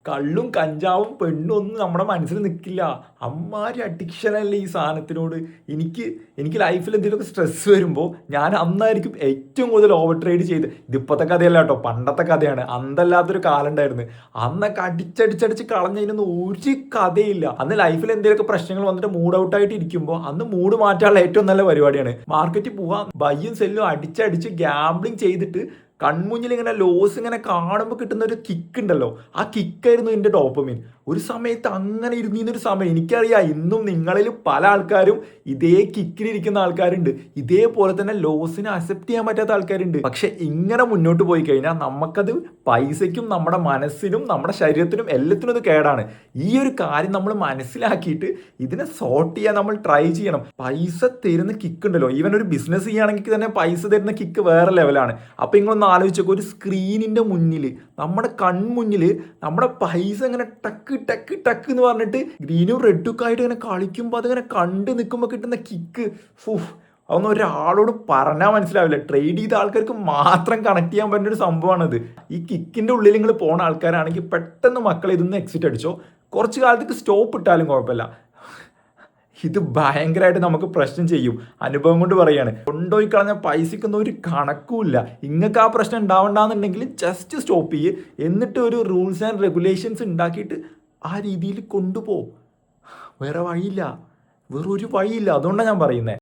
കള്ളും കഞ്ചാവും പെണ്ണും ഒന്നും നമ്മുടെ മനസ്സിൽ നിൽക്കില്ല. അമ്മാതിരി അഡിക്ഷനല്ലേ ഈ സാധനത്തിനോട്. എനിക്ക് എനിക്ക് ലൈഫിൽ എന്തെങ്കിലുമൊക്കെ സ്ട്രെസ് വരുമ്പോൾ ഞാൻ അന്നായിരിക്കും ഏറ്റവും കൂടുതൽ ഓവർ ട്രേഡ് ചെയ്ത്. ഇതിപ്പോഴത്തെ കഥയല്ല കേട്ടോ, പണ്ടത്തെ കഥയാണ്. അന്തല്ലാത്തൊരു കാലം ഉണ്ടായിരുന്നു. അന്നൊക്കെ അടിച്ചടിച്ചടിച്ച് കളഞ്ഞതിനൊന്നും ഒരു കഥയില്ല. അന്ന് ലൈഫിൽ എന്തെങ്കിലുമൊക്കെ പ്രശ്നങ്ങൾ വന്നിട്ട് മൂഡ് ഔട്ടായിട്ട് ഇരിക്കുമ്പോൾ അന്ന് മൂഡ് മാറ്റാനുള്ള ഏറ്റവും നല്ല പരിപാടിയാണ് മാർക്കറ്റിൽ പോവാ, ബയ്യും സെല്ലും അടിച്ചടിച്ച് ഗ്യാംബ്ലിങ് ചെയ്തിട്ട് കൺമുന്നിൽ ഇങ്ങനെ ലോസ് ഇങ്ങനെ കാണുമ്പോൾ കിട്ടുന്ന ഒരു കിക്ക് ഉണ്ടല്ലോ, ആ കിക്കായിരുന്നു എൻ്റെ ഡോപ്പമിൻ. ഒരു സമയത്ത് അങ്ങനെ ഇരുന്നൊരു സമയം എനിക്കറിയാം. ഇന്നും നിങ്ങളിൽ പല ആൾക്കാരും ഇതേ കിക്കിലിരിക്കുന്ന ആൾക്കാരുണ്ട്, ഇതേപോലെ തന്നെ ലോസിനെ അക്സെപ്റ്റ് ചെയ്യാൻ പറ്റാത്ത ആൾക്കാരുണ്ട്. പക്ഷെ ഇങ്ങനെ മുന്നോട്ട് പോയി കഴിഞ്ഞാൽ നമുക്കത് പൈസയ്ക്കും നമ്മുടെ മനസ്സിനും നമ്മുടെ ശരീരത്തിനും എല്ലാത്തിനും അത് കേടാണ്. ഈ ഒരു കാര്യം നമ്മൾ മനസ്സിലാക്കിയിട്ട് ഇതിനെ സോർട്ട് ചെയ്യാൻ നമ്മൾ ട്രൈ ചെയ്യണം. പൈസ തരുന്ന കിക്ക് ഉണ്ടല്ലോ, ഈവൻ ഒരു ബിസിനസ് ചെയ്യുകയാണെങ്കിൽ തന്നെ പൈസ തരുന്ന കിക്ക് വേറെ ലെവലാണ്. അപ്പം ഇങ്ങളൊന്ന് ആലോചിച്ചൊക്കെ, ഒരു സ്ക്രീനിൻ്റെ മുന്നിൽ നമ്മുടെ കൺമുന്നിൽ നമ്മുടെ പൈസ ഇങ്ങനെ ടക്ക് ടക്ക് ടക്ക് എന്ന് പറഞ്ഞിട്ട് ഗ്രീനും റെഡും ഒക്കെ ആയിട്ട് ഇങ്ങനെ കളിക്കുമ്പോൾ അതിങ്ങനെ കണ്ട് നിൽക്കുമ്പോൾ കിട്ടുന്ന കിക്ക്, അതൊന്നും ഒരാളോട് പറഞ്ഞാൽ മനസ്സിലാവില്ല. ട്രേഡ് ചെയ്ത ആൾക്കാർക്ക് മാത്രം കണക്ട് ചെയ്യാൻ പറ്റുന്ന ഒരു സംഭവമാണത്. ഈ കിക്കിൻ്റെ ഉള്ളിൽ നിങ്ങൾ പോണ ആൾക്കാരാണെങ്കിൽ പെട്ടെന്ന് മക്കളെ ഇതൊന്ന് എക്സിറ്റ് അടിച്ചോ. കുറച്ച് കാലത്തേക്ക് സ്റ്റോപ്പ് ഇട്ടാലും കുഴപ്പമില്ല. ഇത് ഭയങ്കരമായിട്ട് നമുക്ക് പ്രശ്നം ചെയ്യും. അനുഭവം കൊണ്ട് പറയാണ്. കൊണ്ടുപോയി കളഞ്ഞ പൈസക്കൊന്നും ഒരു കണക്കുമില്ല. ഇങ്ങൾക്ക് ആ പ്രശ്നം ഉണ്ടാവണ്ടെന്നുണ്ടെങ്കിൽ ജസ്റ്റ് സ്റ്റോപ്പ് ചെയ്യ്. എന്നിട്ട് ഒരു റൂൾസ് ആൻഡ് റെഗുലേഷൻസ് ഉണ്ടാക്കിയിട്ട് ആ രീതിയിൽ കൊണ്ടുപോ. വേറെ വഴിയില്ല, വേറൊരു വഴിയില്ല. അതുകൊണ്ടാണ് ഞാൻ പറയുന്നത്.